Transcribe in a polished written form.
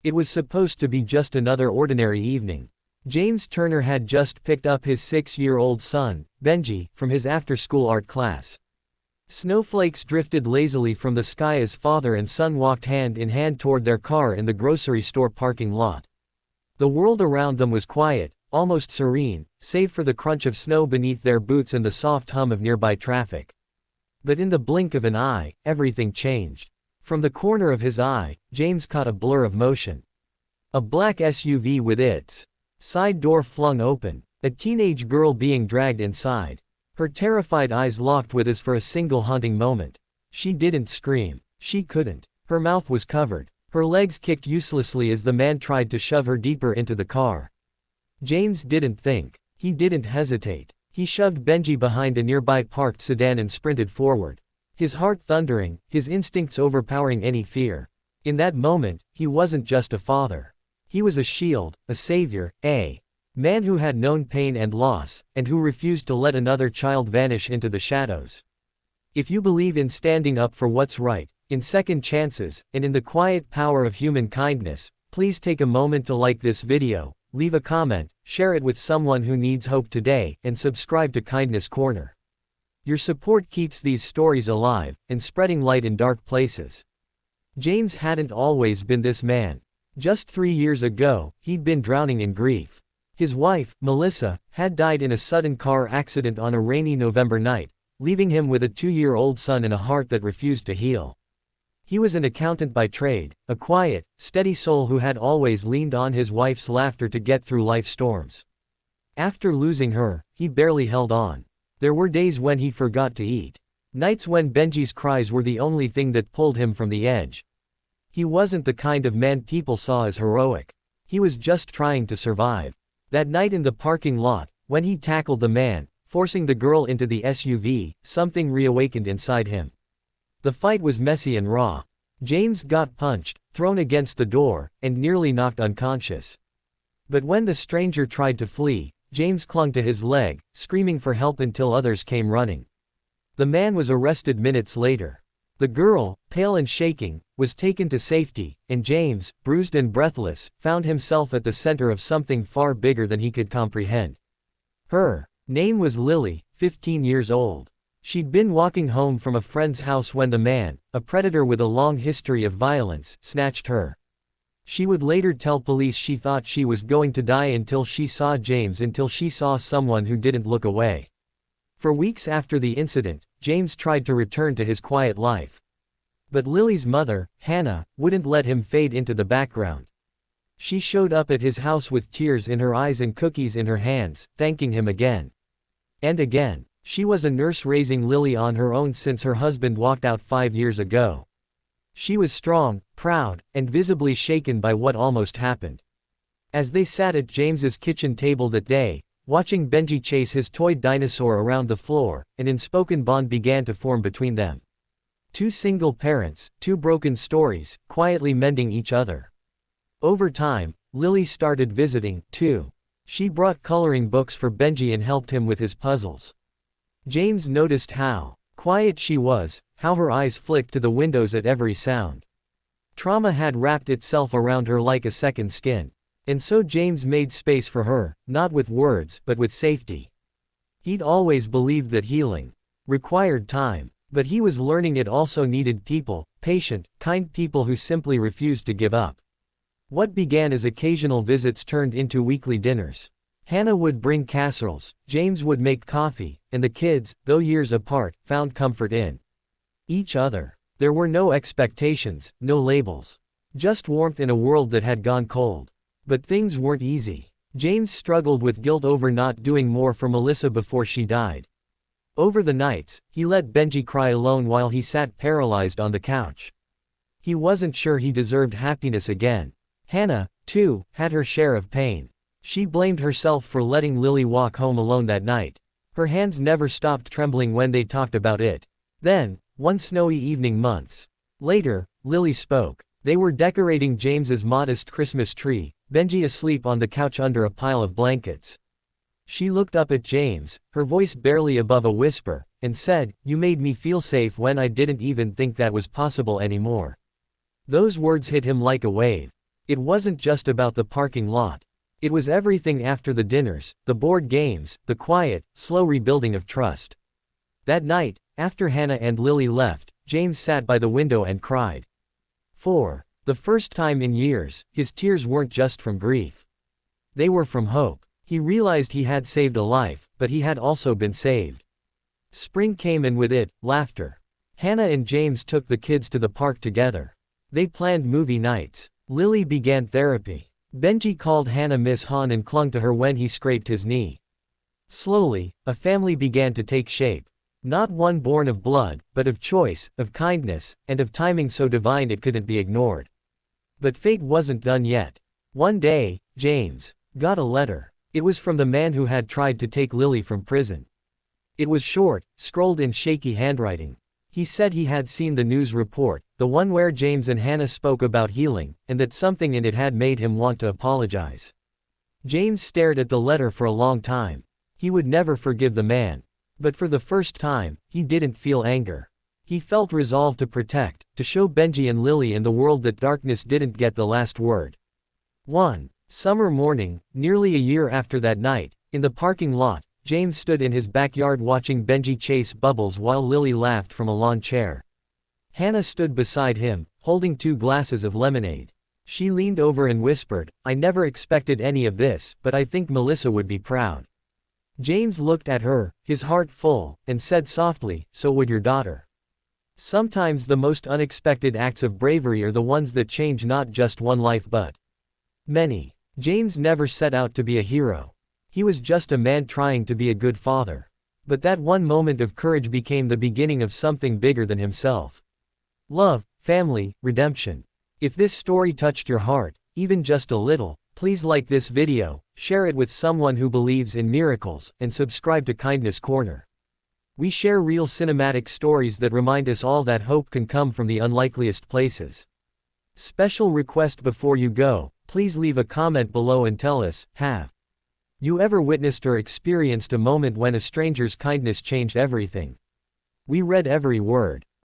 It was supposed to be just another ordinary evening. James Turner had just picked up his 6-year-old son, Benji, from his after-school art class. Snowflakes drifted lazily from the sky as father and son walked hand in hand toward their car in the grocery store parking lot. The world around them was quiet, almost serene, save for the crunch of snow beneath their boots and the soft hum of nearby traffic. But in the blink of an eye, everything changed. From the corner of his eye, James caught a blur of motion. A black SUV with its side door flung open, a teenage girl being dragged inside. Her terrified eyes locked with his for a single haunting moment. She didn't scream. She couldn't. Her mouth was covered. Her legs kicked uselessly as the man tried to shove her deeper into the car. James didn't think. He didn't hesitate. He shoved Benji behind a nearby parked sedan and sprinted forward. His heart thundering, his instincts overpowering any fear. In that moment, he wasn't just a father. He was a shield, a savior, a man who had known pain and loss, and who refused to let another child vanish into the shadows. If you believe in standing up for what's right, in second chances, and in the quiet power of human kindness, please take a moment to like this video, leave a comment, share it with someone who needs hope today, and subscribe to Kindness Corner. Your support keeps these stories alive, and spreading light in dark places. James hadn't always been this man. Just 3 years ago, he'd been drowning in grief. His wife, Melissa, had died in a sudden car accident on a rainy November night, leaving him with a 2-year-old son and a heart that refused to heal. He was an accountant by trade, a quiet, steady soul who had always leaned on his wife's laughter to get through life's storms. After losing her, he barely held on. There were days when he forgot to eat. Nights when Benji's cries were the only thing that pulled him from the edge. He wasn't the kind of man people saw as heroic. He was just trying to survive. That night in the parking lot, when he tackled the man, forcing the girl into the SUV, something reawakened inside him. The fight was messy and raw. James got punched, thrown against the door, and nearly knocked unconscious. But when the stranger tried to flee, James clung to his leg, screaming for help until others came running. The man was arrested minutes later. The girl, pale and shaking, was taken to safety, and James, bruised and breathless, found himself at the center of something far bigger than he could comprehend. Her name was Lily, 15 years old. She'd been walking home from a friend's house when the man, a predator with a long history of violence, snatched her. She would later tell police she thought she was going to die until she saw James, until she saw someone who didn't look away. For weeks after the incident, James tried to return to his quiet life. But Lily's mother, Hannah, wouldn't let him fade into the background. She showed up at his house with tears in her eyes and cookies in her hands, thanking him again and again. She was a nurse raising Lily on her own since her husband walked out 5 years ago. She was strong, proud, and visibly shaken by what almost happened. As they sat at James's kitchen table that day, watching Benji chase his toy dinosaur around the floor, an unspoken bond began to form between them. 2 single parents, 2 broken stories, quietly mending each other. Over time, Lily started visiting, too. She brought coloring books for Benji and helped him with his puzzles. James noticed how quiet she was, how her eyes flicked to the windows at every sound. Trauma had wrapped itself around her like a second skin. And so James made space for her, not with words, but with safety. He'd always believed that healing required time, but he was learning it also needed people, patient, kind people who simply refused to give up. What began as occasional visits turned into weekly dinners. Hannah would bring casseroles, James would make coffee, and the kids, though years apart, found comfort in each other. There were no expectations, no labels. Just warmth in a world that had gone cold. But things weren't easy. James struggled with guilt over not doing more for Melissa before she died. Over the nights, he let Benji cry alone while he sat paralyzed on the couch. He wasn't sure he deserved happiness again. Hannah, too, had her share of pain. She blamed herself for letting Lily walk home alone that night. Her hands never stopped trembling when they talked about it. Then, one snowy evening months later, Lily spoke. They were decorating James's modest Christmas tree, Benji asleep on the couch under a pile of blankets. She looked up at James, her voice barely above a whisper, and said, "You made me feel safe when I didn't even think that was possible anymore." Those words hit him like a wave. It wasn't just about the parking lot. It was everything after the dinners, the board games, the quiet, slow rebuilding of trust. That night, after Hannah and Lily left, James sat by the window and cried. For the first time in years, his tears weren't just from grief. They were from hope. He realized he had saved a life, but he had also been saved. Spring came and with it, laughter. Hannah and James took the kids to the park together. They planned movie nights. Lily began therapy. Benji called Hannah Miss Han and clung to her when he scraped his knee. Slowly, a family began to take shape. Not one born of blood, but of choice, of kindness, and of timing so divine it couldn't be ignored. But fate wasn't done yet. One day, James got a letter. It was from the man who had tried to take Lily from prison. It was short, scrawled in shaky handwriting. He said he had seen the news report, the one where James and Hannah spoke about healing, and that something in it had made him want to apologize. James stared at the letter for a long time. He would never forgive the man. But for the first time, he didn't feel anger. He felt resolve to protect, to show Benji and Lily and the world that darkness didn't get the last word. One summer morning, nearly a year after that night, in the parking lot, James stood in his backyard watching Benji chase bubbles while Lily laughed from a lawn chair. Hannah stood beside him, holding 2 glasses of lemonade. She leaned over and whispered, "I never expected any of this, but I think Melissa would be proud." James looked at her, his heart full, and said softly, "So would your daughter." Sometimes the most unexpected acts of bravery are the ones that change not just one life but many. James never set out to be a hero. He was just a man trying to be a good father. But that one moment of courage became the beginning of something bigger than himself. Love, family, redemption. If this story touched your heart, even just a little, please like this video, share it with someone who believes in miracles, and subscribe to Kindness Corner. We share real cinematic stories that remind us all that hope can come from the unlikeliest places. Special request before you go, please leave a comment below and tell us, have you ever witnessed or experienced a moment when a stranger's kindness changed everything? We read every word.